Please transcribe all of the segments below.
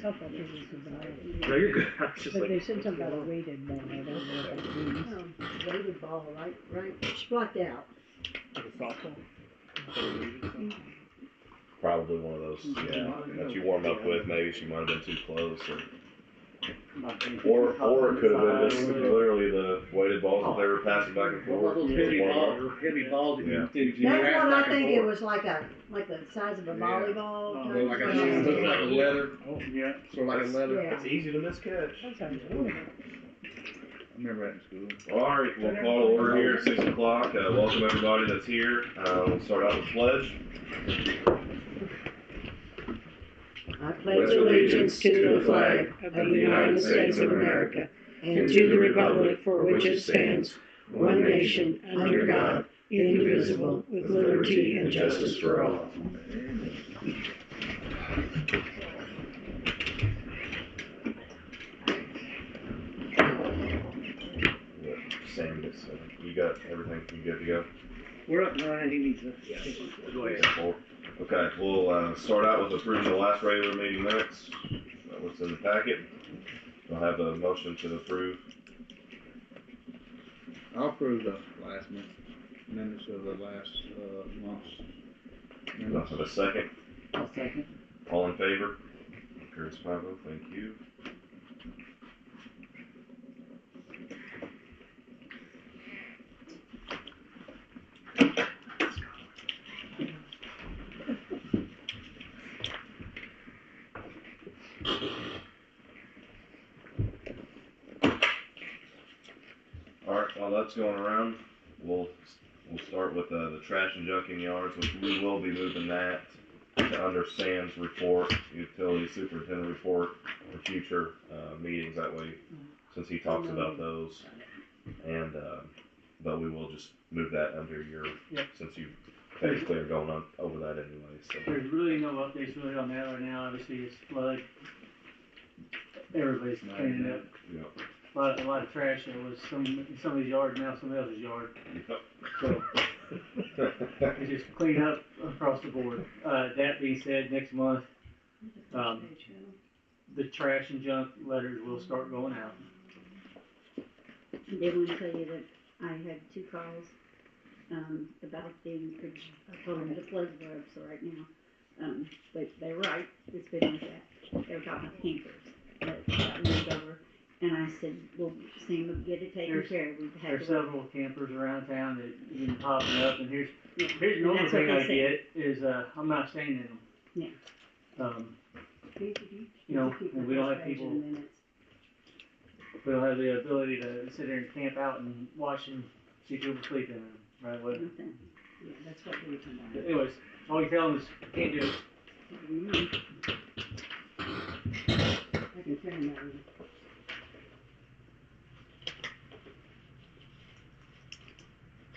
Tough on business about No, you're good. I was just But like, they said something about a weighted ball, I don't know what that means. Oh, weighted ball, right, spot out. like a softball. Probably one of those, yeah, that you warm up with. Maybe she might have been too close, or it could have been just literally the weighted balls that they were passing back and forth. Heavy balls that Yeah. That's what I think it was like the size of a volleyball. Oh, type like a thing. looks like a leather. Oh, yeah. Sort of like a leather. Yeah. It's easy to miscatch. That sounds wonderful. I remember that in school. All right, we'll call to order here at 6 o'clock. Welcome everybody that's here. We'll start out with pledge. I pledge allegiance to the flag of the United States of America and to the republic for which it stands, one nation, under God, indivisible, with liberty and justice for all. Sam gets, you got everything? You good to go? We're up and running. He needs to. Yeah. Go ahead. Okay, we'll start out with approving the last regular meeting minutes. What's in the packet? We'll have a motion to approve. I'll approve the last minutes of the last month's minutes. Have a second. I'll second. All in favor? Curtis Pavo, thank you. Alright, while that's going around, we'll start with the trash and junk in yards, which we will be moving that to under Sam's report, utility superintendent report, for future meetings, that way, since he talks about those. And, but we will just move that under your, since you technically are going on over that anyway, so. There's really no updates really on that right now. Obviously, it's flood. Everybody's cleaning up. Yep. A lot of trash that was in somebody's yard, now somebody else's yard. Yep. So it's just clean up across the board. That being said, next month, the trash and junk letters will start going out. I did want to tell you that I had 2 calls about the floods were up so right now. But they're right, it's been like that. They were talking about campers that got moved over. And I said, well, Sam will get it taken care of. There's several campers around town that have been popping up, and here's another thing I get is I'm not staying in them. Yeah. You know, and we don't have people. We don't have the ability to sit there and camp out and watch and see people sleep in them, right away. Nothing. Yeah, that's what we were talking about. Anyways, all you tell them is can't do it. I can turn that on.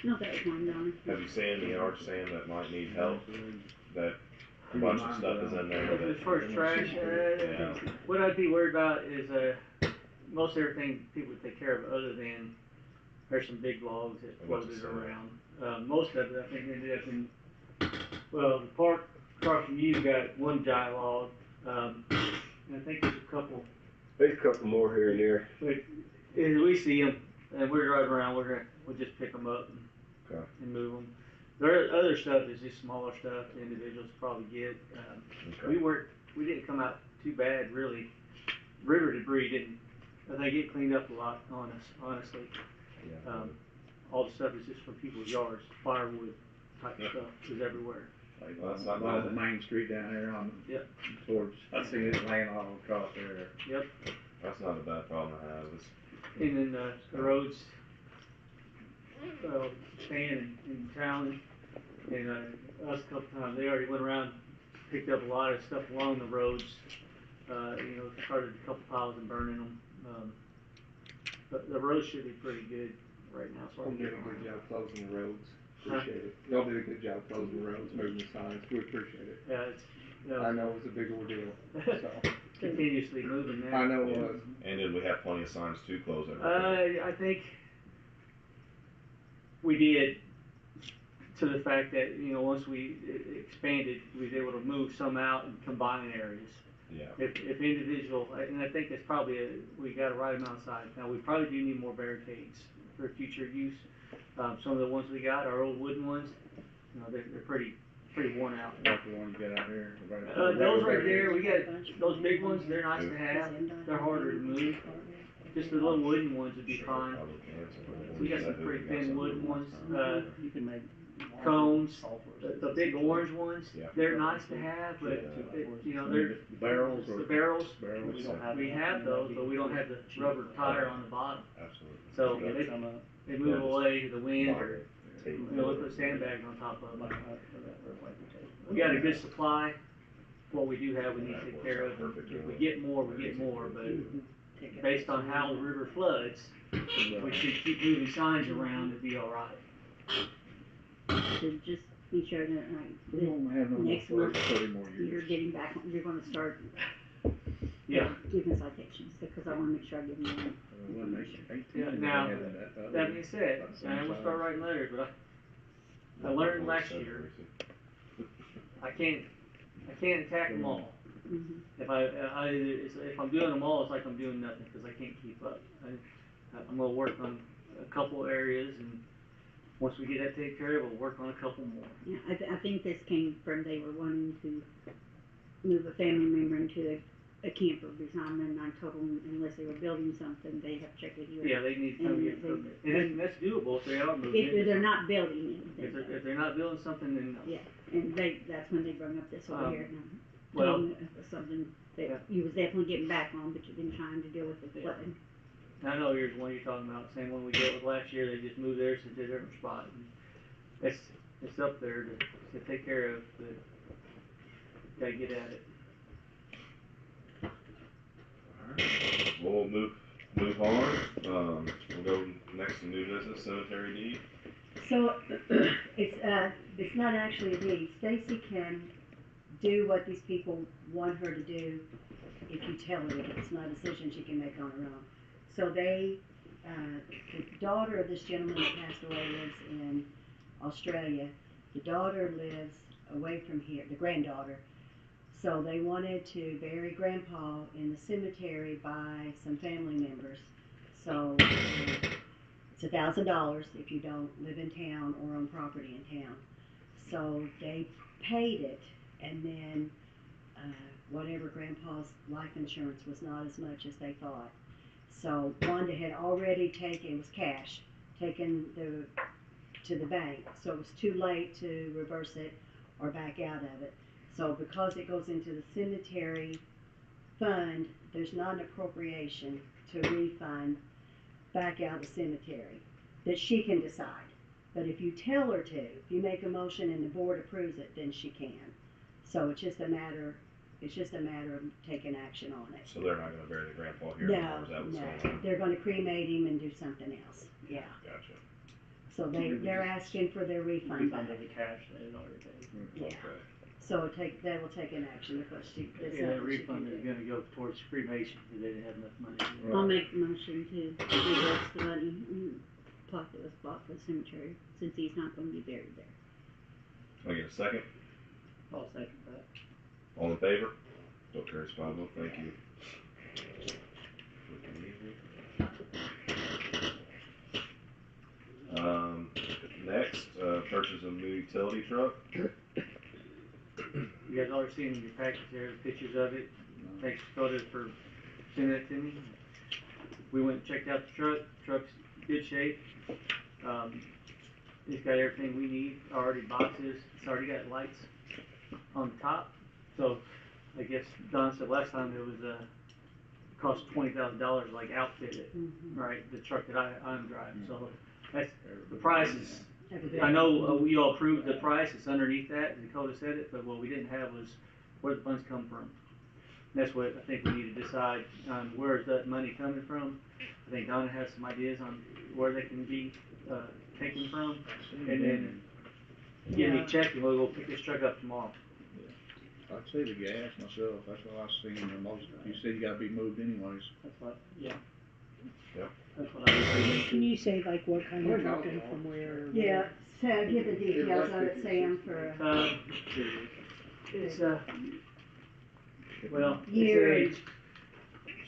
No, that was one, Donna. Have you seen the yard, Sam, that might need help? That a bunch of stuff is in there that. As far as trash, Yeah. what I'd be worried about is most everything people take care of, other than there's some big logs that floated around. Most of it, I think, ended up in, well, the park across from you got one giant log, and I think there's a couple. There's a couple more here and there. But as we see them, and we're driving around, we'll just pick them up and move them. There other stuff is just smaller stuff the individuals probably get. We didn't come out too bad really. River debris didn't. They get cleaned up a lot on us, honestly. Yeah. All the stuff is just from people's yards. Firewood type stuff is everywhere. Well, that's not On bad. the main street down there on. Yep. Towards. I see it laying all across there. Yep. That's not a bad problem to have. And then the roads, Stan and Talon and us a couple times, they already went around, picked up a lot of stuff along the roads. Started a couple piles and burning them. But the roads should be pretty good right now. So Y'all did a good job closing the roads. Appreciate it. Y'all did a good job closing the roads, moving the signs. We appreciate it. Yeah, I know it was a big ordeal. So continuously moving there. I know it was. And did we have plenty of signs to close everything? I think we did, to the fact that, once we expanded, we was able to move some out and combine areas. Yeah. If individual, and I think it's probably, we got a right amount of size. Now, we probably do need more barricades for future use. Some of the ones we got, our old wooden ones, you know, they're pretty worn out. Like the one you got out here. Those right there, we got, those big ones, they're nice to have, they're harder to move. Just the little wooden ones would be fine. We got some pretty thin wooden ones, You can make. cones, the big orange ones, they're nice to have, but, you know, they're. Barrels or? The barrels, Barrels. we have those, but we don't have the rubber tire on the bottom. Absolutely. So they move away to the wind, or, you know, we put sandbags on top of them. We got a good supply. What we do have, we need to take care of. If we get more, we get more, but based on how the river floods, we should keep moving signs around and be all right. So just be sure that, We like, don't have no more next month, 30 more you're years. getting back, you're gonna start Yeah. giving citations, because I wanna make sure I give them one. Yeah, now, that being said, and we'll start writing letters, but I learned last year, I can't attack them all. Mhm. If I'm doing them all, it's like I'm doing nothing, because I can't keep up. I'm gonna work on a couple areas, and once we get that taken care of, we'll work on a couple more. Yeah, I think this came from, they were wanting to move a family member into a camper behind them, and I told them unless they were building something, they have to check with you. Yeah, they need to come And get a permit, and that's doable if they are moving. If into they're something. not building anything. If they're not building something, then no. Yeah, and that's when they brought up this over here, and I Well, told them it was something yeah. that you was definitely getting back on, but you've been trying to deal with the flooding. I know here's one you're talking about, same one we dealt with last year, they just moved theirs to a different spot. And it's up there to take care of, but gotta get at it. Alright, we'll move on. We'll go next to new business, cemetery deed. So, it's not actually a deed. Stacy can do what these people want her to do if you tell her to. It's not a decision she can make on her own. So the daughter of this gentleman that passed away lives in Australia. The daughter lives away from here, the granddaughter. So they wanted to bury Grandpa in the cemetery by some family members. So it's $1,000 if you don't live in town or own property in town. So they paid it, and then whatever Grandpa's life insurance was not as much as they thought. So Wanda had already taken, it was cash, taken to the bank. So it was too late to reverse it or back out of it. So because it goes into the cemetery fund, there's not an appropriation to refund back out the cemetery that she can decide. But if you tell her to, if you make a motion and the board approves it, then she can. So it's just a matter of taking action on it. So they're not gonna bury the grandpa here anymore, is that what's going on? They're gonna cremate him and do something else, yeah. Gotcha. So they're asking for their refund back. Refund of the cash they had already paid. Yeah. Okay. So they will take an action because there's Yeah, that nothing she refund can is do. gonna go towards cremation, because they didn't have enough money. I'll make the motion to reverse the money and plot that was bought for the cemetery, since he's not gonna be buried there. Can I get a second? I'll second that. All in favor? Still carries 5-0, thank you. Next, purchase of new utility truck. You guys already seen in your package there, the pictures of it. Thanks, Dakota, for sending that to me. We went and checked out the truck's good shape. It's got everything we need, already boxes, it's already got lights on the top. So, I guess Don said last time it was, cost $20,000 like outfit it, right, the truck that I'm driving, so that's, the price is, I know we all approved the price, it's underneath that, Dakota said it, but what we didn't have was where the funds come from. That's what I think we need to decide, where is that money coming from. I think Donna has some ideas on where they can be, taken from, and then give me a check and we'll go pick this truck up tomorrow. I'd say the gas myself, that's what I was thinking the most, you said you gotta be moved anyways. That's what, yeah. Yep. That's what I was thinking. Can you say like what kind of trucking from where? Yeah, so give the details of it, Sam, for, It's Well, Year it's a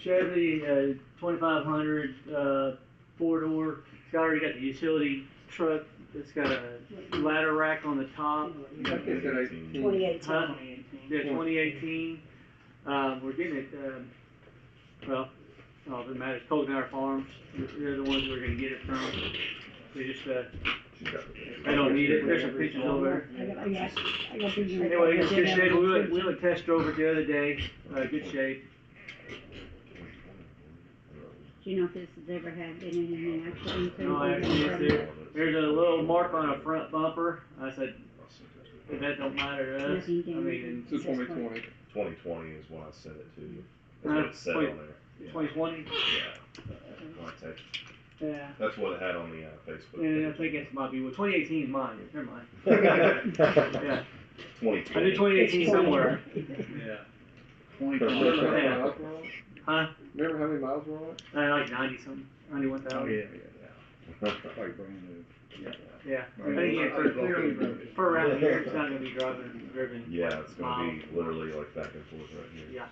Chevy, 2500, 4-door. It's already got the utility truck. It's got a ladder rack on the top. I think it's at 18. 2018. Huh? Yeah, 2018. We're getting it, well, it doesn't matter. It's Cold Farms. They're the ones we're gonna get it from. They just, they don't need it. There's some pictures over there. I got these. Anyway, it's good shape. We went test drove it the other day. Good shape. Do you know if this has ever had been in any accident? No, actually, there's a little mark on a front bumper. I said, that don't matter to us. I mean, So 2020. 2020 is when I sent it to you. That's what it said on there. 2020? Yeah. When I text- Yeah. That's what it had on the Facebook. Yeah, I think it might be, 2018 is mine. Never mind. Yeah. 2020. I did 2018 somewhere. Yeah. Remember how many Yeah. miles were on it? Huh? Remember how many miles were on it? Like 90 something, 91,000. Oh, yeah. Like brand new. Yeah. I think for around here, it's not gonna be driven. Yeah, it's gonna be literally like back and forth right here. Yeah.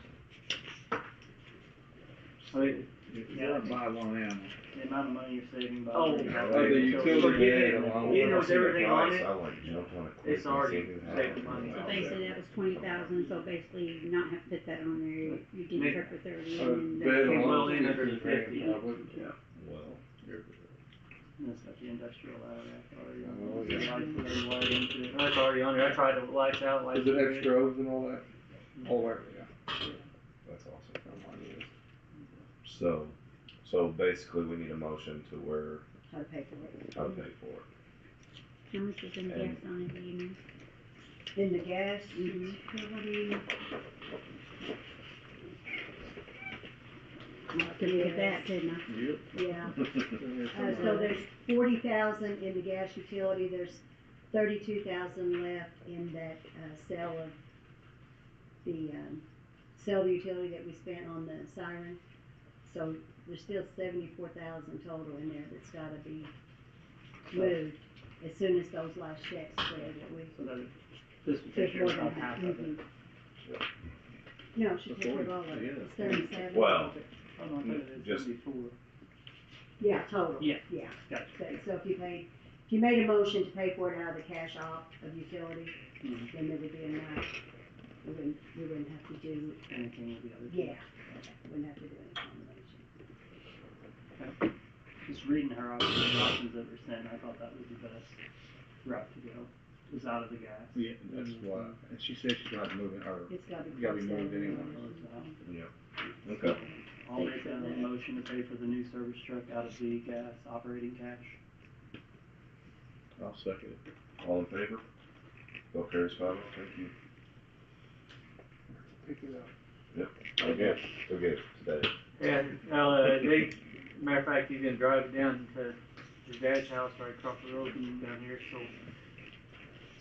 I mean, If you're gonna buy one of them, The amount of money you're saving by. Oh, the utility for getting man, it, along getting with those everything on Price, it. I like jumped on it quick. It's already and seen it saving happen. money. So basically that was 20,000, so basically not have to put that on there, you get Make- your truck for 30 I and bet then. Came well along in under 15 the grand 50. probably. Well, That's got the industrial ladder rack already on Oh, it. yeah. Lights already wired into it. That's already on there. I tried the lights out, lights. Does it have in. strobes and all that? Oh, yeah. that's awesome. Oh, mine is. So basically we need a motion to where, How to pay for it. how to pay for it. How much is in the gas on it, do you know? In the gas, I could look at that, couldn't I? yep. yeah. So there's 40,000 in the gas utility, there's 32,000 left in that, sale of the utility that we spent on the siren. So there's still 74,000 total in there that's gotta be moved as soon as those last checks clear that we. So that, this will take There's care more of than about half of it. No, she took care of all of it, it's 37. Well, Oh, no, I thought it was Just- 74. Yeah, total. Yeah. Yeah. Gotcha. So if you made a motion to pay for it out of the cash op of utility, Mhm. then there would be enough. We wouldn't have to do, Anything with the other. yeah, wouldn't have to do any combination. Just reading her options that were sent, I thought that was the best route to go, was out of the gas. Yeah, that's why, and she said she's gonna have to move it, or, It's gotta be. Gotta be close moved down. anyway. okay. I'll make a motion to pay for the new service truck out of the gas operating cash. I'll second it. All in favor? Bill carries 5-0, thank you. Pick it up. Go get it today. Yeah, matter of fact, he's gonna drive it down to his dad's house right across the road down here, so.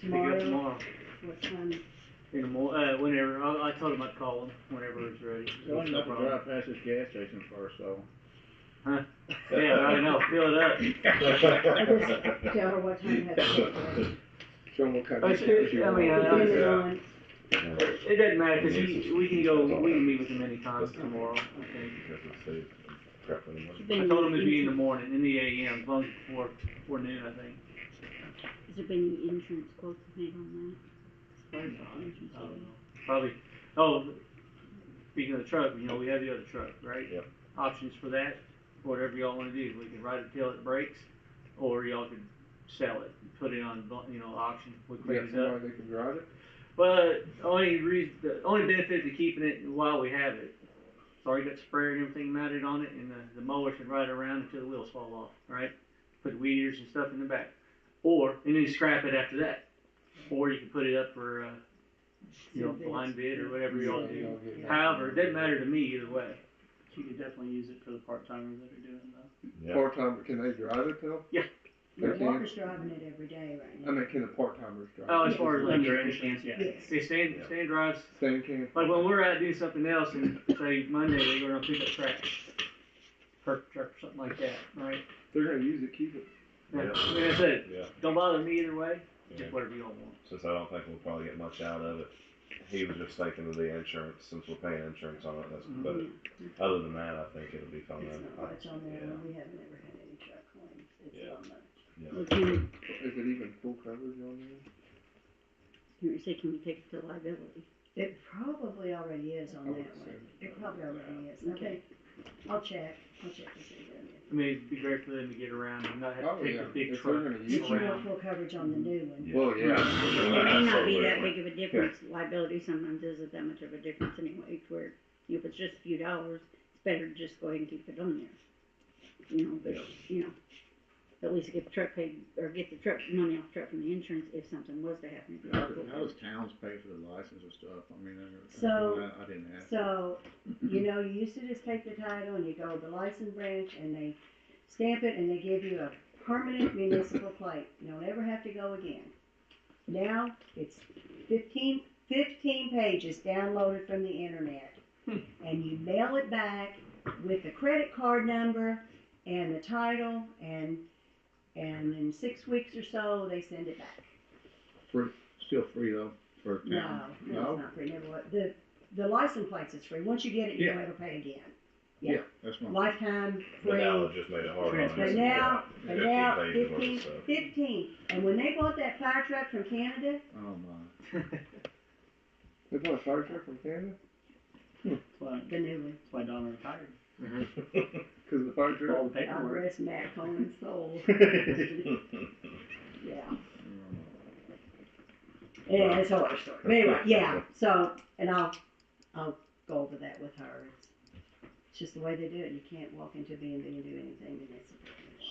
Pick it up tomorrow. What time? In the whenever, I told him I'd call him whenever it's ready. So I'm gonna have to drive past this gas station first, so. Yeah, I know, fill it up. Tell her what time you have to take it. Show them what kind I of see, cash you I mean, want. Depending on, It doesn't matter, cause we can meet with him anytime tomorrow, I think. Because it's saved crap for the money. I told him it'd be in the morning, in the AM, as long as before noon, I think. Has there been any insurance quotes made on I don't know. Probably, oh, speaking of the truck, we have the other truck, right? Yep. Options for that, whatever y'all wanna do, we can ride it till it breaks, or y'all could sell it, put it on, auction, we You clean got it up. somebody that can drive it? But the only benefit to keeping it while we have it, it's already got sprayer and everything mounted on it, and the mower can ride around until the wheels fall off, right? Put weed eaters and stuff in the back, and then scrap it after that, or you can put it up for, blind bid or whatever you want to do. However, it doesn't matter to me either way. You could definitely use it for the part-timers that are doing that. Yeah. Part-time, can they drive it though? Yeah. They can? Walker's driving it every day right I now. mean, can the part-timers drive? Oh, it? as far as Under like insurance, yeah. Yes. They Stan drives, Stan can? like when we're out doing something else and say Monday they go around pick up trash, perk truck or something like that, right? They're gonna use it, keep it. Yeah. Yeah. Like I said, Yeah. don't bother me either way, Yeah. just whatever you all want. Since I don't think we'll probably get much out of it, he was just thinking of the insurance, since we're paying insurance on it, but other than that, I think it'll be fine. It's not much on there, Yeah. we haven't ever had any truck claims, it's Yeah. not much. Well, can Is it even full coverage on there? you say, can we take it to liability? It probably already is on I would that one, assume. it probably already is, okay, I'll check to see if it is. I mean, it'd be great for them to get around and not have Oh, to take yeah. a big If they're truck gonna But use you want around. full coverage on the new one. Yeah. Well, yeah. It may not be that big of a difference, liability sometimes isn't that much of a difference anyway, where if it's just a few dollars, it's better to just go ahead and keep it on there. You know, but, you know, at least get the truck paid, or get the truck, money off the truck from the insurance if something was to happen. How does towns pay for the license and stuff? I mean, So- I didn't ask. So, you know, you used to just take the title and you go to the license branch and they stamp it and they give you a permanent municipal plate. You don't ever have to go again. Now, it's 15 pages downloaded from the internet. And you mail it back with the credit card number and the title, and in 6 weeks or so, they send it back. Still free though for a No, town? it's not free, never was. The license plates is free. Once you get it, you Yeah. don't ever pay again. Yeah, that's my. Lifetime But now free. it just made it hard on us. But now, Yeah. but now, 15 pages worth of 15, stuff. 15. And when they bought that fire truck from Canada, Oh my. They bought a fire truck from Canada? That's why, the new one, that's why Donna retired. Cause of the fire All truck? the God paperwork. rest Matt Cohen's soul. Yeah. Yeah, it's a horror story. But anyway, yeah, so, and I'll go over that with her. It's just the way they do it. You can't walk into B&B and do anything municipal.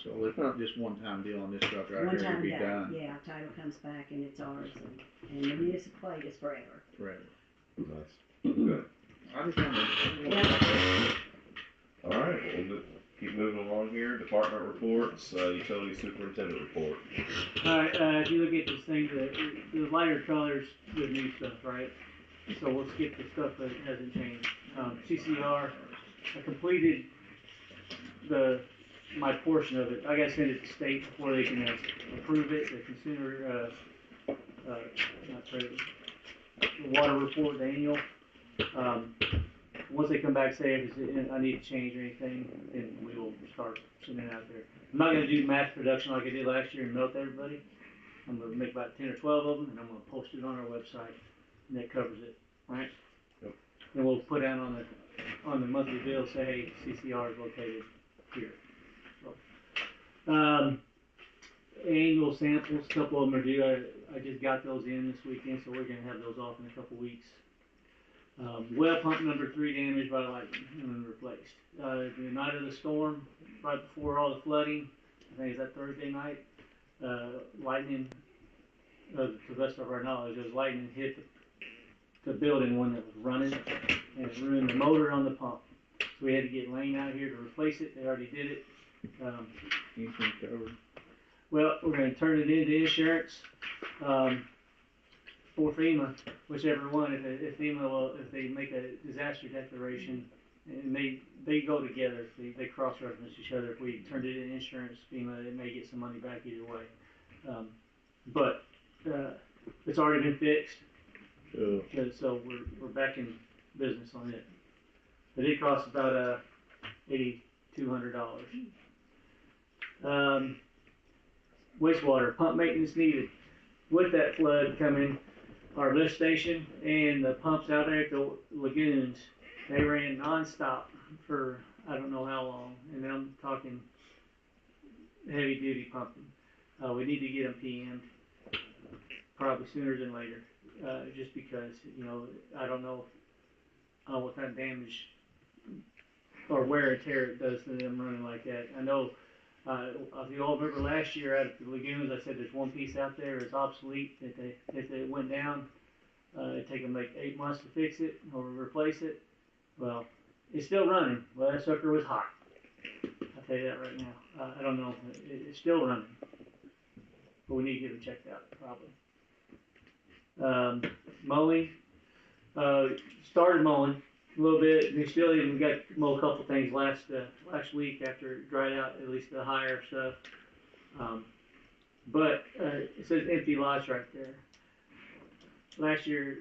So it's not just one time deal on this truck right One here, it'll time be done, done yeah, title comes back and it's ours, and the municipal plate is forever. forever. Nice. Good. I just wondered. Yeah. All right, we'll keep moving along here. Department reports, utility superintendent report. Alright, if you look at this thing, the lighter colors, the new stuff, right? So we'll skip the stuff that hasn't changed. CCR, I completed my portion of it. I gotta send it to state before they can approve it, the consumer, not credit, the water report, the annual. Once they come back, say if I need to change or anything, then we will start sending it out there. I'm not gonna do mass production like I did last year and mail it to everybody. I'm gonna make about 10 or 12 of them, and I'm gonna post it on our website, and that covers it, right? Yep. And we'll put out on the monthly bill, say, hey, CCR is located here. So, annual samples, a couple of them are due. I just got those in this weekend, so we're gonna have those off in a couple weeks. Well pump number 3 damaged by lightning and replaced. The night of the storm, right before all the flooding, I think it's that Thursday night, lightning, to the best of our knowledge, it was lightning hit the building one that was running, and it ruined the motor on the pump. So we had to get Lane out here to replace it. They already did it. Insurance covered. Well, we're gonna turn it into insurance, for FEMA, whichever one, if FEMA if they make a disaster declaration, and they go together, they cross-reference each other. If we turned it into insurance, FEMA, it may get some money back either way. But it's already been fixed, so we're back in business on it. But it costs about $8,200. Wastewater pump maintenance needed. With that flood coming, our lift station and the pumps out there at the lagoons, they ran nonstop for I don't know how long, and I'm talking heavy duty pumping. We need to get them PM'd probably sooner than later, just because, you know, I don't know what kind of damage or wear and tear it does to them running like that. I know, if you all remember last year out at the lagoons, I said there's one piece out there that's obsolete, that if it went down, it'd take them like 8 months to fix it or replace it. Well, it's still running. Well, that sucker was hot. I'll tell you that right now. I don't know. It's still running. But we need to get it checked out, probably. Mowing. Started mowing a little bit. We still even got to mow a couple things last week after it dried out, at least the higher stuff. But it says empty lots right there. Last year,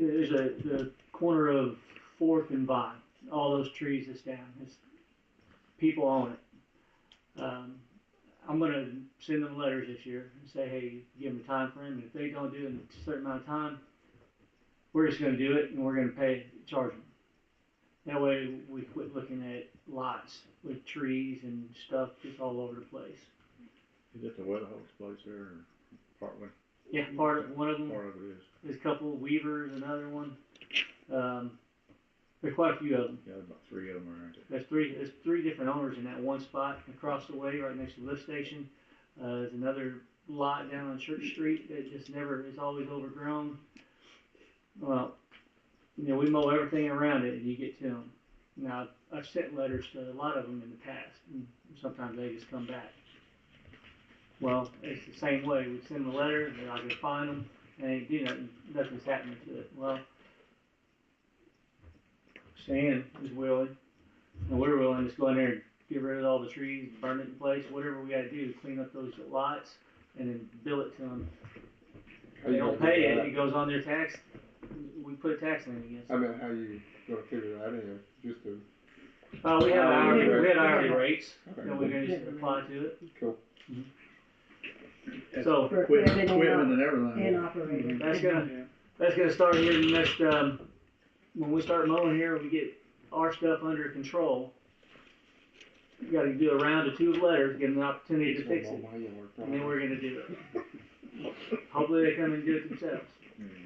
there's the corner of 4th and Vine, all those trees that's down, it's, people own it. I'm gonna send them letters this year and say, hey, give them a time frame, and if they don't do it in a certain amount of time, we're just gonna do it and we're gonna charge them. That way we quit looking at lots with trees and stuff just all over the place. Is it the Weatherhouse place there, or partly? Yeah, one of them. Part of it is. There's a couple of Weavers, another one. There's quite a few of them. Yeah, about 3 of them around it. There's three different owners in that one spot across the way, right next to the lift station. There's another lot down on Church Street that just never is always overgrown. Well, you know, we mow everything around it, and you get to them. Now, I've sent letters to a lot of them in the past, and sometimes they just come back. Well, it's the same way. We send them a letter, they're not gonna find them, and they do nothing. Nothing's happening to it. Well, Stan is willing, and we're willing to just go in there and get rid of all the trees, burn it in place, whatever we gotta do to clean up those lots, and then bill it to them. If they don't pay it, it goes on their tax. We put a tax lien against it. I mean, how you gonna figure that in, just to, We had hourly rates okay. that we're gonna just apply to it. Cool. So For Equipment equipment and everything. and operator. that's gonna start here in the next, when we start mowing here, we get our stuff under control. We gotta do a round or 2 of letters, give them an opportunity to fix it, and then we're gonna do it. Hopefully they come and do it themselves.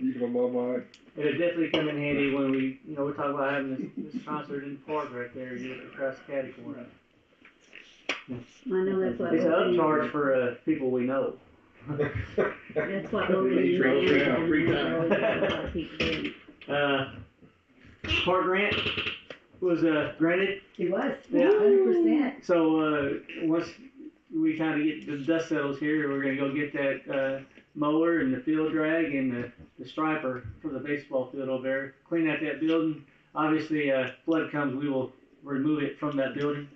You gonna mow mine? It'll definitely come in handy when we're talking about having this concert in the park right there, you know, across the caddy corner. I know that's what. It's an upcharge for, people we know. That's what Logan Free did. time, free time. A lot of people do. Park grant was, granted. He was, Yeah. 100%. So, once we kinda get the dust settles here, we're gonna go get that, mower and the field drag and the striper for the baseball field over there. Clean out that building. Obviously, flood comes, we will remove it from that building.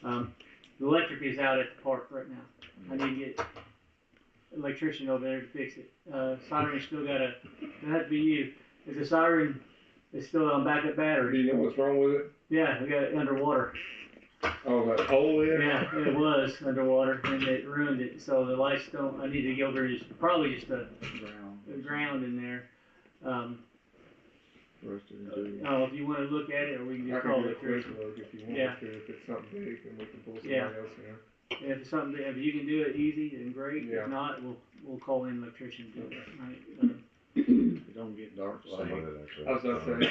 The electric is out at the park right now. I need to get an electrician over there to fix it. Siren's still gotta, it has to be you. Is the siren, it's still on backup Do battery. you know what's wrong with it? Yeah, we got it underwater. Oh, that hole in? Yeah, it was underwater and it ruined it. So the lights don't, I need to go over and probably just a ground in there. If you wanna look at it, or we can I just can call do a it quick through. look if you want Yeah. to, if it's something big, then we can pull somebody Yeah. else in. If it's something, if you can do it easy, then great. Yeah. If not, we'll call in an electrician to do it, right? It don't get dark. Somebody that actually. I was about to say,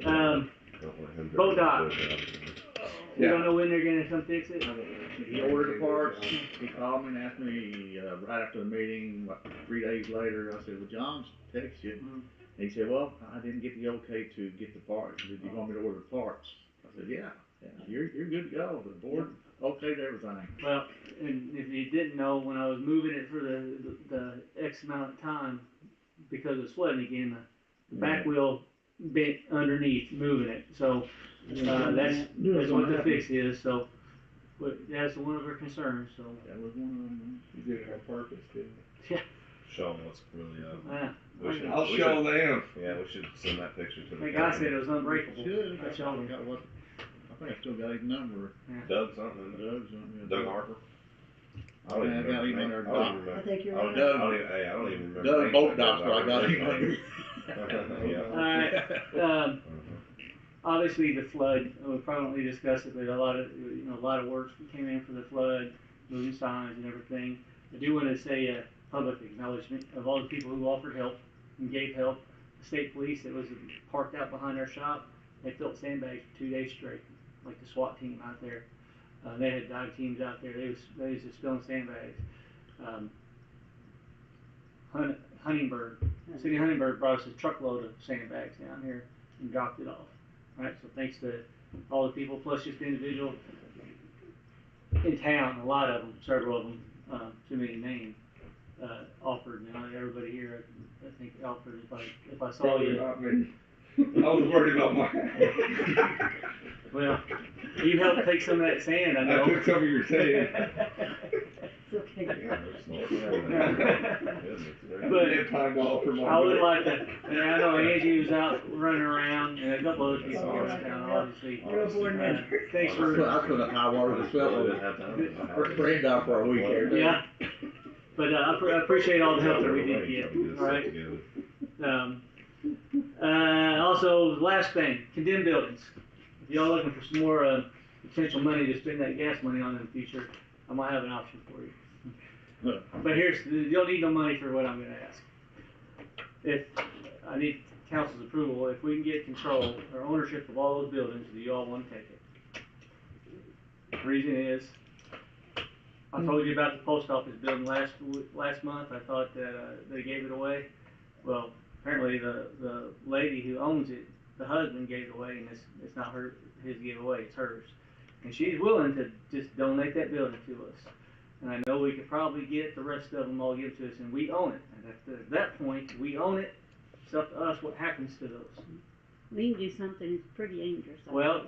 Yeah. Don't let him Boat drive dock. the boat out. You don't know when they're gonna come fix it? He ordered the parts, he called me and asked me, right after the meeting, what, 3 days later, I said, well, John's text you. Mhm. And he said, well, I didn't get the okay to get the parts, did you want me to order the parts? I said, yeah, you're good to go, the board okayed everything. Well, and if you didn't know, when I was moving it for the X amount of time, because it's flooding again, the back wheel bent underneath moving it, so, that's what the fix is, so. But that's one of our concerns, so. That was one of them. You did it on purpose, didn't you? Show them what's really up. Yeah, We should- I'll we show should- them. Yeah, we should send that picture to the. the guy county. said it was unbreakable. Should, I showed him. got what, I think I still got his number. Doug something, isn't it? Doug's on, Doug Harper? I don't Yeah, even I got remember. him the on name. there, I don't Doc. even I remember. think you're I right. don't even remember. Doug names both like docs, that. but I got him Yeah. Alright, obviously the flood, we'll probably discuss it, but a lot of work came in for the flood, moving signs and everything. I do want to say a public acknowledgement of all the people who offered help and gave help. The state police that was parked out behind our shop, they filled sandbags for 2 days straight, like the SWAT team out there. They had dive teams out there, they was just filling sandbags. City of Huntingburg brought us a truckload of sandbags down here and dropped it off. Right, so thanks to all the people, plus just individual in town, a lot of them, several of them, too many to name, offered, and everybody here, I think offered, if I saw Probably you. not me. I was worried about mine. Well, you helped take some of that sand, I know. I took some of your sand. It's okay. Yeah, there's no- Goodness But Have time to offer my. I would like to, and I know Angie was out running around, and a couple other people here in town, obviously. Thanks I for, put up high water this Really well, didn't have time. for Indoor for a week here. yeah. But I appreciate all the help that we did get, all right? Also, last thing, condemned buildings. If y'all looking for some more, potential money to spend that gas money on in the future, I might have an option for you. But you don't need no money for what I'm gonna ask. If, I need council's approval, if we can get control or ownership of all those buildings, do you all wanna take it? The reason is, I told you about the post office building last month, I thought that, they gave it away. Well, apparently the lady who owns it, the husband gave it away, and it's not his giveaway, it's hers. And she's willing to just donate that building to us. And I know we could probably get the rest of them all given to us, and we own it. And at that point, we own it, it's up to us what happens to those. We can do something that's pretty dangerous. I Well,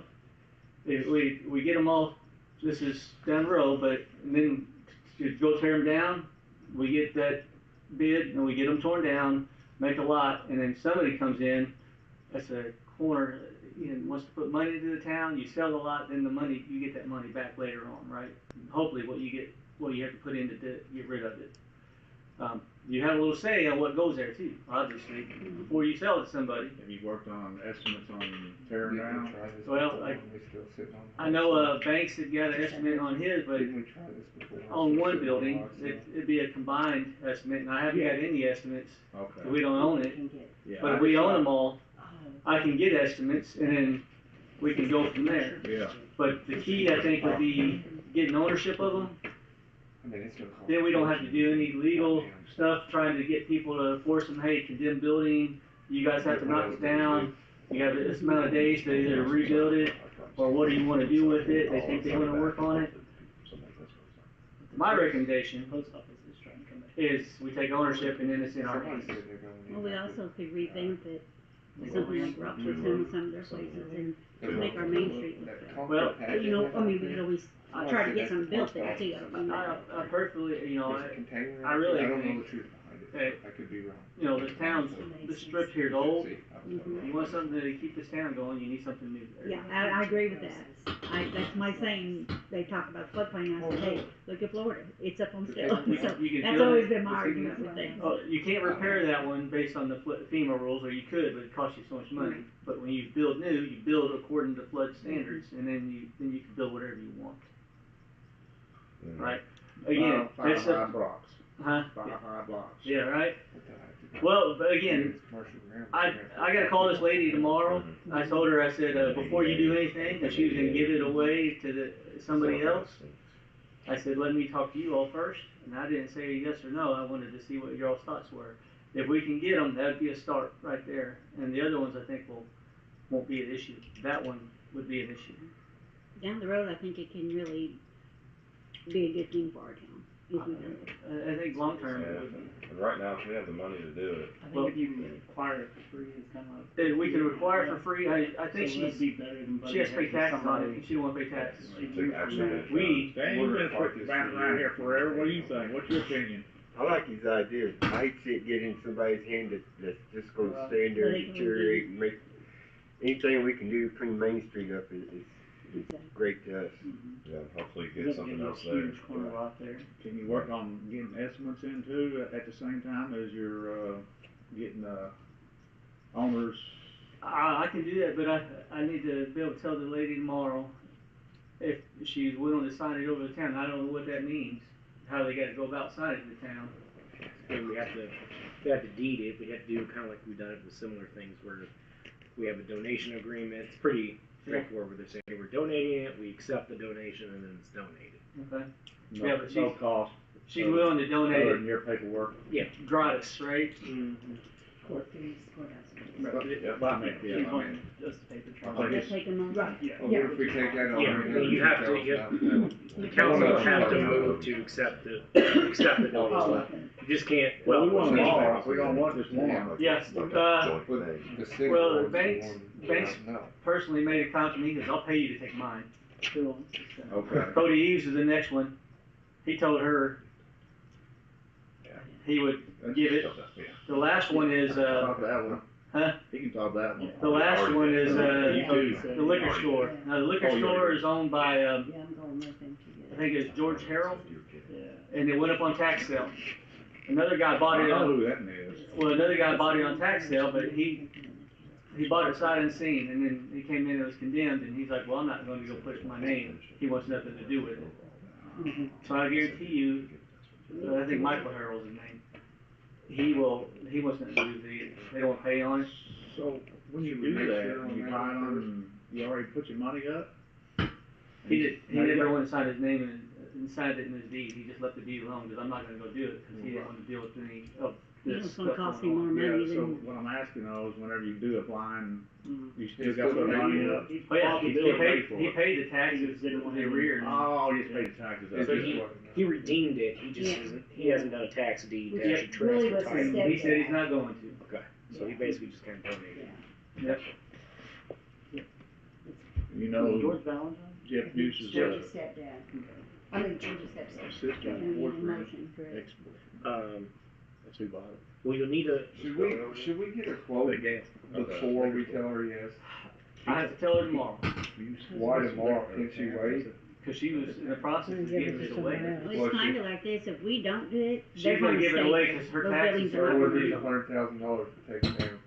think. if we get them all, this is down the road, but and then to go tear them down, we get that bid and we get them torn down, make a lot, and then somebody comes in, that's a corner, wants to put money into the town, you sell the lot, then the money, you get that money back later on, right? Hopefully what you have to put in to get rid of it. You have a little say on what goes there too, obviously, before you sell it to somebody. Have you worked on estimates on tearing Didn't we down? try this Well, before I- and we still sitting on I know, Banks had got an estimate on his, but Didn't we try this before? and we're on still one sitting building, ours, so- it'd be a combined estimate, and I haven't got any estimates, Okay. we don't own it. Can get- Yeah, But I if we just own thought- them all, I can get estimates, and then we can go from there. Yeah. But the key, I think, would be getting ownership of them. I mean, it's gonna cost Then we don't have to do any legal Goddamn. stuff, trying to get people to force them, hey, condemned building, you guys have to knock it down. You have this amount of days to either rebuild it, or what do you wanna do with it, they think they wanna work on it. My recommendation Post office is trying to come back. is we take ownership and then it's in our Somebody hands. said they're gonna need Well, we that. also could revamp it, something like Rockford's doing some of their places, and to make our main street look That better. concrete Well, pad You know, in I mean, we there, could always try to get something built there too, I don't mean I that. perfectly, there's a container in I it. really I don't know think the truth behind that, it, I could be wrong. this town's, this strip here is old. See, I was- Mhm. You want something to keep this town going, you need something new there. Yeah, I agree with that. That's my saying, they talk about floodplain, I said, hey, look at Florida, it's up on scale, You so can that's build always it. been my argument with things. Oh, you can't repair that one based on the FEMA rules, or you could, but it costs you so much money. But when you build new, you build according to flood standards, and then you can build whatever you want, right? Again, Five it's high a, blocks, huh? five high blocks. Yeah, right? What the heck? Well, but again, It's commercial ground. I gotta call this lady tomorrow. I told her, I said, before you do anything, that she was gonna give it away to somebody else. I said, let me talk to you all first, and I didn't say yes or no, I wanted to see what your all's thoughts were. If we can get them, that'd be a start right there, and the other ones I think won't be an issue. That one would be an issue. Down the road, I think it can really be a good thing for our town, if we do it. I think long term, it would And right now, if we have the money to do it, I Well- think if you can acquire it for free, it's kind of like. be. We can require for free, I think So that'd she's, be better than she has to pay budgeting taxes on it, somebody and she don't wanna pay taxes. a to year from actually now. get it We- Dang, you've been around here forever, what do you think, what's your opinion? I like his idea. I hate to see it get in somebody's hand that's just gonna stand there Well, they and can deteriorate and make, anything we can do to clean Main Street up is Exactly. great to us. yeah, hopefully You're get gonna something get a else there. huge corner lot there. Can you work on getting estimates in too, at the same time as you're, getting, owners? I can do that, but I need to be able to tell the lady tomorrow if she's willing to sign it over the town. I don't know what that means, how they gotta go about signing the town. And we have to deed it, we have to do kind of like we've done it with similar things where we have a donation agreement, it's pretty straightforward, they're saying we're donating it, we accept the donation, and then it's donated. Okay. No, Yeah, but no she's- cost, She's willing to donate other it than your paperwork. gratis, right? Court fees, courthouse fees. Yep. Well, I mean, She's yeah, I wanting mean, just the paper I trail. think They'll it's- take them on. Right, Yeah. Well, what if we take that on? Yeah, and well, you have to, the council will have to move to accept the donation. Oh, okay. You just can't, well, we well, want them all, we don't want just one. Yes, Like uh, a joint But thing. the city Well, board's the Banks- one- Banks- No. personally made a comment to me, because I'll pay you to take mine. Who owns this thing? Okay. Cody Eves is the next one. He told her, he would That's give it. just stuff, yeah. The last one is, Talk that one. huh? He can talk that one. The last one is, You the liquor store. Now, the liquor Oh, yeah. store is owned by, Yeah, I'm going with him I to think it's George Harrell, Yeah. and it went up on tax sale. Another guy bought I it know on, who that is. well, another guy bought it on tax sale, but he bought it sight unseen, and then he came in and was condemned, and he's like, well, I'm not going to go put my name. He wants nothing to do with it. So I guarantee you, I think Michael Harrell's his name. He wants nothing to do with it. They don't want to pay on it. So, when you do that, and you buy them, you already put your money up? He never went and signed his name and signed it in his deed. He just left the deed alone, because I'm not gonna go do it, because he didn't want to deal with any of You know, this it's stuff gonna cost going me more on. money Yeah, so than. what I'm asking though is whenever you do a blind, Mm. you still got to put money up? Oh yeah, He paid for he it. paid the taxes, the arrears. Oh, you just paid the taxes up. So he redeemed it, he just Yeah. he hasn't done a tax deed to Which actually really transfer was a title. step He said he's not going to. Okay, so he basically just kind of donated. Yeah. Yep. You know, George Valentine? Jeff Deuce's, George's stepdad. I mean, George's stepson. sister And and the boyfriend, motion for it. ex-boyfriend. That's who bought it. Well, you'll need a, Should we get a quote Big gas. before we tell her yes? I have to tell her tomorrow, Why tomorrow? Can she wait? because she was in the process of Give it giving to it someone away. else. Well, it's kinda like this, if we don't do it, She's they're gonna gonna give it stay away there. 'cause her Those taxes buildings are are Or overdue. is overdue. it $100,000 to take it down?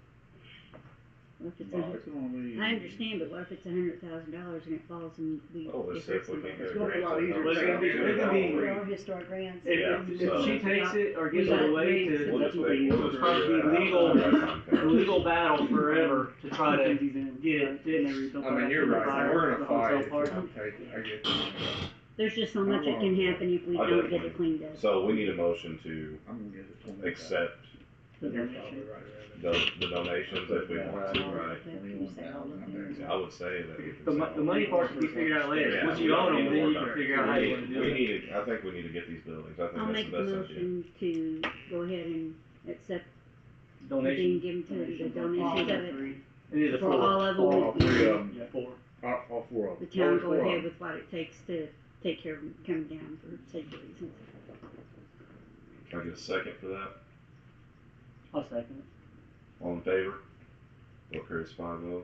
If it's No, it's gonna be. I understand, but what if it's $100,000 and it falls and we. Oh, let's it see if hurts we them can both? get gonna be a lot easier. Well, it's gonna be, There are historic grants. if she takes it or gives We it got away grants to, We'll just it'll wait. We'll just probably figure be it out. a legal battle forever to try to He's in, get it right? fixed. They rebuilt I mean, that you're after the right, fire, we're the gonna hotel fight if part. you don't take it, I get it. There's just so much that can happen if we I don't get definitely- it cleaned up. So we need a motion to I'm gonna get it 20. accept The donation. the donations if we want to, right? You say all of them. I would say that we can. The money part can be figured out later. Yeah, Once we you don't own need them, to then you worry can about it. figure out how you wanna do We it. need to, I think we need to get these buildings, I think I'll that's make the the best idea. motion to go ahead and accept, then Donation, give them to the All donations the of it. three. it is a For all four. of All them, three of them, Yeah. Four. all four of the them. town All go four of ahead them. with what it takes to take care of them coming down for safety reasons. Can I get a second for that? I'll second All in favor? Vote carries 5-0.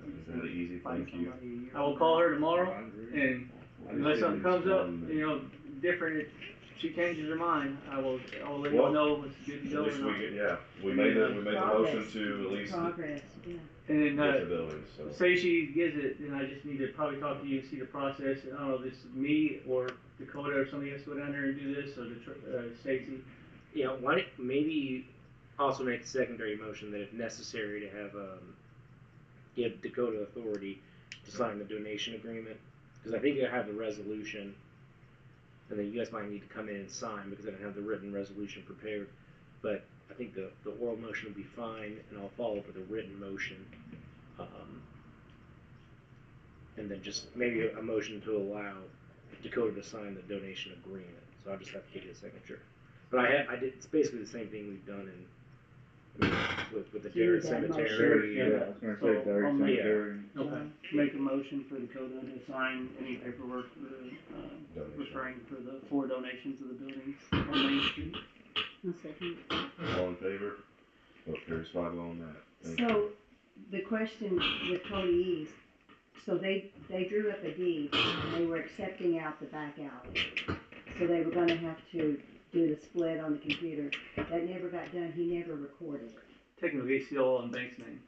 Is that easy? it. Find Thank you. somebody a year I will from call now. her tomorrow, and unless something comes up, different, if she changes her mind, I will let you all know if it's good to At go or least not. we made the motion Progress. to at least Progress, yeah. And get the then, buildings, so. say she gives it, then I just need to probably talk to you and see the process, and I don't know if this is me or Dakota or somebody has to go down there and do this, or Stacy. yeah, why don't, maybe also make a secondary motion that if necessary to have, give Dakota authority to sign the donation agreement, because I think you have the resolution, and then you guys might need to come in and sign, because I don't have the written resolution prepared, but I think the oral motion will be fine, and I'll follow up with a written motion. And then just maybe a motion to allow Dakota to sign the donation agreement, so I'll just have to get his signature. But I did, it's basically the same thing we've done with the So you Darrett need that Cemetery. Yeah, I was gonna say Derek Yeah. Cemetery. Okay, make a motion for Dakota to sign any paperwork referring for the 4 donations of the buildings on Main Street. I'll second. All in favor? Vote carries 5-0 on that. Thank you. So, the question with Cody East, so they drew up a deed, and they were accepting out the back alley. So they were gonna have to do the split on the computer. That never got done, he never recorded it. Technically, it's still on Bank's name.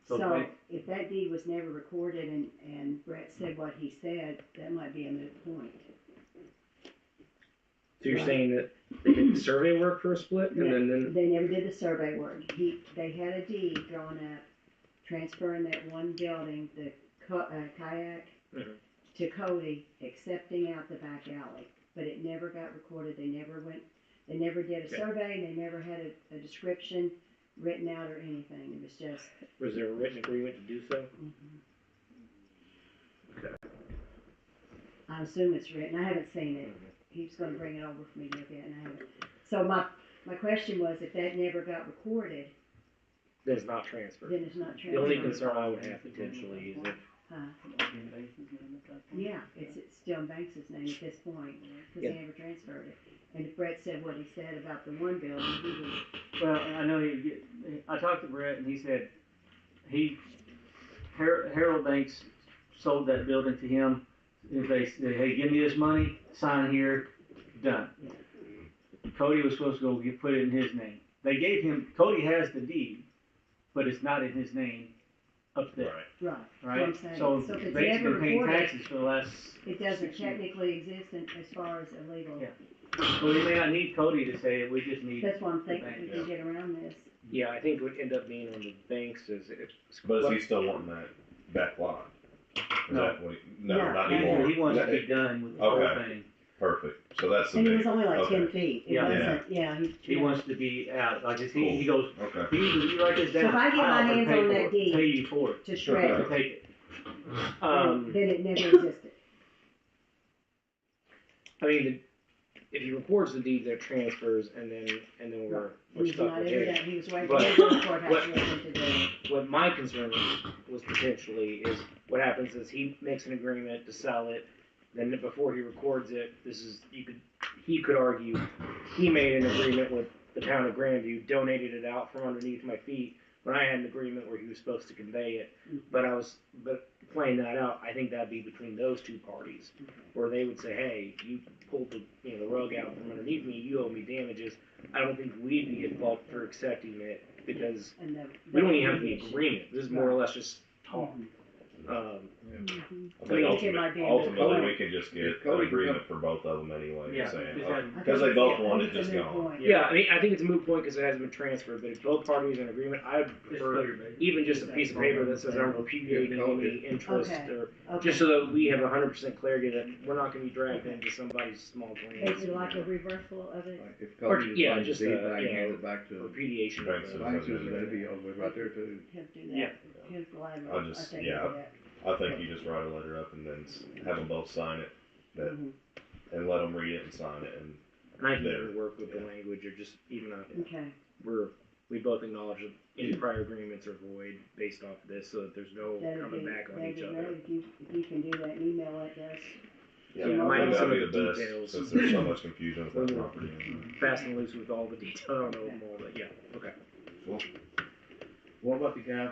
So So, Bank- if that deed was never recorded and Brett said what he said, that might be a moot point. So you're saying that they did the survey work for a split, and then They never did the survey work. They had a deed drawn up, transferring that one building, the kayak, Mhm. to Cody, accepting out the back alley. But it never got recorded, they never did a Okay. survey, they never had a description written out or anything, it was just. was there a written agreement to do so? Okay. I assume it's written, I haven't seen it, he was gonna bring it over for me to look at, and I haven't. So my question was, if that never got recorded, Then it's not transferred. then it's not The only transferred. concern I would have potentially is if Huh? In Banks' name at that point. Yeah, it's still in Banks' name at this point, cause Yeah. they never transferred it. And if Brett said what he said about the one building, he was, Well, I know I talked to Brett and he said Harold Banks sold that building to him. If they said, hey, give me this money, sign here, done. Cody was supposed to go put it in his name. They gave him, Cody has the deed, but it's not in his name up there. right, Right? what I'm saying. So So if it's Bank's never been paying recorded, taxes for the last. it doesn't 6 years. technically exist as far as illegal. Yeah. Well, we may not need Cody to say it, we just need. That's why I'm thinking bank, we can get around this. Yeah, I think what end up being on the banks is it's. But is he still wanting that back lot? Is No. that what no, No, not no, anymore. He wants to be done with the whole Okay. thing. Perfect. So that's the And it big. was only like okay. 10 feet. It Yeah. wasn't, yeah. He wants to be out. Like he Cool. goes, Okay. you write this So down. if I get my I'll hands pay on for that it, deed- pay you for it. to shred To it, take it. then it never existed. I mean, if he records the deed, that transfers, and then we're He was stuck not with ever him. done, he was waiting But- for the courthouse what- to do it. What my concern was potentially is what happens is he makes an agreement to sell it, then before he records it, he could argue he made an agreement with the town of Grandview, donated it out from underneath my feet when I had an agreement where he was supposed to convey it. But playing that out, I think that'd be between those two parties, where they would say, hey, you pulled the rug out from underneath me, you owe me damages. I don't think we'd be at fault for accepting it because And we don't even have the agreement. This is more or less just talk. I I mean, think it might be ultimately in the- we can just get an Cody agreement for both of them anyway. Yeah, saying, just have- because they both want it just gone. gone. Yeah, I mean, I think it's a moot point because it hasn't been transferred, but if both parties are in agreement, I would Just prefer clear, baby. even just a piece of paper that says I'm repudiating any interest, Okay. or Okay. just so that we have 100% clarity that we're not gonna be dragged into somebody's small claim. Basically like a reversal of it. If Or, Cody yeah, finds just the deed a, back, you hand know, it back to repudiation of Thanks, the. sir. banks, that'd be over right there too. He'll do Yeah. that. He'll gladly, I just- take yeah. care of that. I think you just write a letter up and then have them both sign it, and let them read it and sign it, and And I can there. even work with the language, or just even Okay. we both acknowledge that any prior agreements are void based off of this, so that there's no That'd coming be, back on that'd each be other. great if you can do that and email it to us. Yeah, I might think have some that'd of be the the best details. since there's so much confusion with that Mhm. property. Fast and loose with all the detail, I don't know them all, but yeah, okay. What about the guy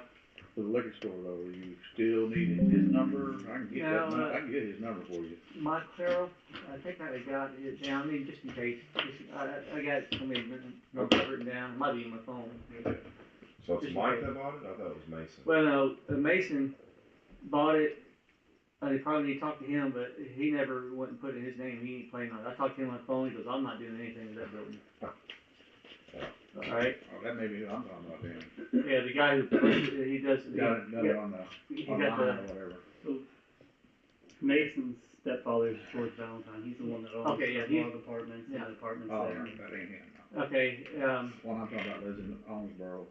for the liquor store though? Are you still needing his number? I can get No, I can get his number for you. Mike Carroll, I think I got it down, I mean, just in case, I got it, written down, it might be in my phone. So it's Just Mike okay. that bought it? I thought it was Mason. Well, no, Mason bought it, they probably need to talk to him, but he never went and put it in his name, he ain't playing on it. I talked to him on the phone, he goes, I'm not doing anything with that building. Alright, Oh, that may be who I'm talking about then. yeah, the guy who, he does, Done it on the, he online got or the, whatever. Mason's stepfather's George Valentine. He's the one that owns Okay, yeah, a he's- lot of apartments yeah. and apartments Oh, there. that ain't him. No. okay, One I'm talking about lives in Owensboro.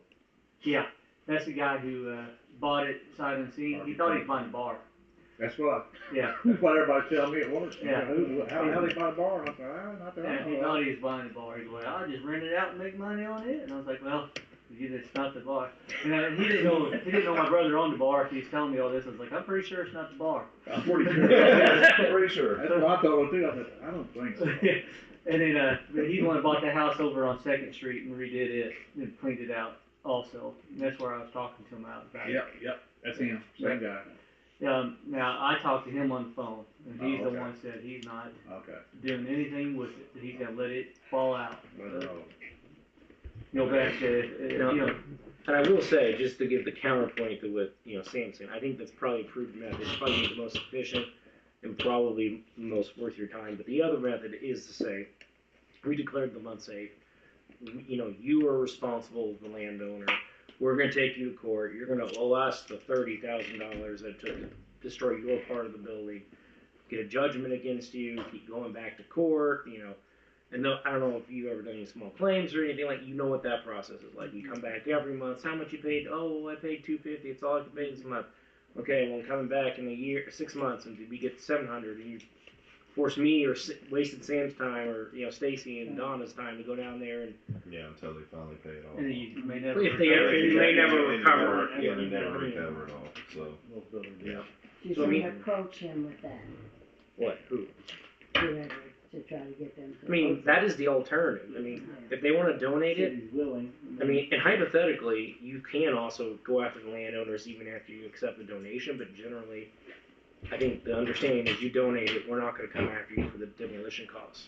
yeah, that's the guy who, bought it sight unseen, he thought he was buying a bar, That's what yeah. that's what everybody's telling me it was. Yeah. How they buy a bar? And I said, not that. And he thought he was buying a bar. He goes, well, I'll just rent it out and make money on it. And I was like, well, it's not the bar. And he didn't know my brother owned the bar. If he's telling me all this, I was like, I'm pretty sure it's not the bar. I'm pretty sure. Pretty sure. That's what I told him too. I said, I don't think so. And then, but he's the one that bought the house over on 2nd Street and redid it and cleaned it out also. And that's where I was talking to him about it. Yep, that's him. Same guy. Now, I talked to him on the phone, and he's Oh, okay. the one that said he's not Okay. doing anything with it. He's going to let it fall out. Let it roll. Go back to, you know, And I will say, just to give the counterpoint to what, Sam's saying, I think that's probably a proven method. It's probably the most efficient and probably most worth your time. But the other method is to say, we declared the month safe. You are responsible as the landowner. We're going to take you to court. You're going to owe us the $30,000 that took to destroy your part of the building. Get a judgment against you. Keep going back to court. And I don't know if you've ever done any small claims or anything like. What that process is like. You come back every month. How much you paid? Oh, I paid $250. It's all I can pay this month. Okay, well, I'm coming back in a year, 6 months, and we get $700, and you force me or wasted Sam's time or Stacy and Donna's time to go down there and. Yeah, until they finally pay it all. and you may never. If they recover ever- it. you may never recover it. Yeah, you never recover it all. So Just So, I mean- approach him with that, What? Who? whoever, to try to get them to. I mean, that is the alternative. I mean, if they wanna donate it, City's willing. I mean, and hypothetically, you can also go after the landowners even after you accept the donation, but generally, I think the understanding is you donate it, we're not gonna come after you for the demolition costs.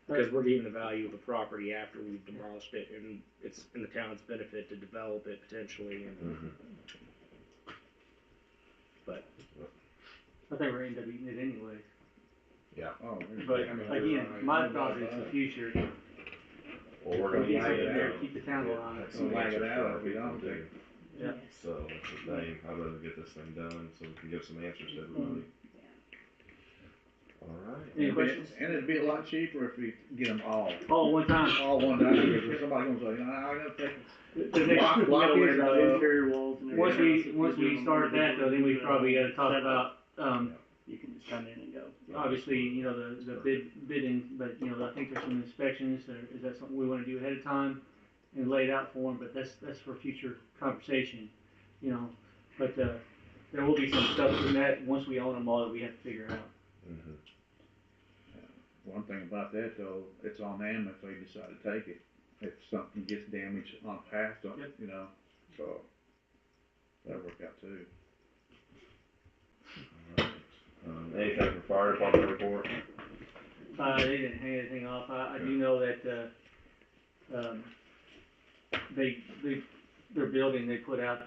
Because we're getting the value of the property after we've demolished it, and it's in the town's benefit to develop it potentially, and, but. I think we're gonna end up eating it anyway. Oh, But again, my thought is the future. Well, we're gonna Get lag something it there, out. keep the town alive. That's some Lag it answers out for if we people don't. too. Yeah. So that's the thing, I better get this thing done so we can give some answers to everybody. Alright. Any questions? And it'd be a lot cheaper if we get them all One time. one time, because somebody gonna say, no, I'm gonna take The next, Block- we block gotta worry is, about interior walls and everything. Once we start that though, then we probably gotta talk about, You can just come in and go. obviously, you know, the bidding, but, you know, I think there's some inspections, is that something we wanna do ahead of time and lay it out for them, but that's for future conversation, you know, but, there will be some stuff in that, once we own them all, that we have to figure out. One thing about that though, it's on them if they decide to take it. If something gets damaged on past, you know, so that'll work out too. Anything for fire department report? They didn't hang anything off, I do know that, their building, they put out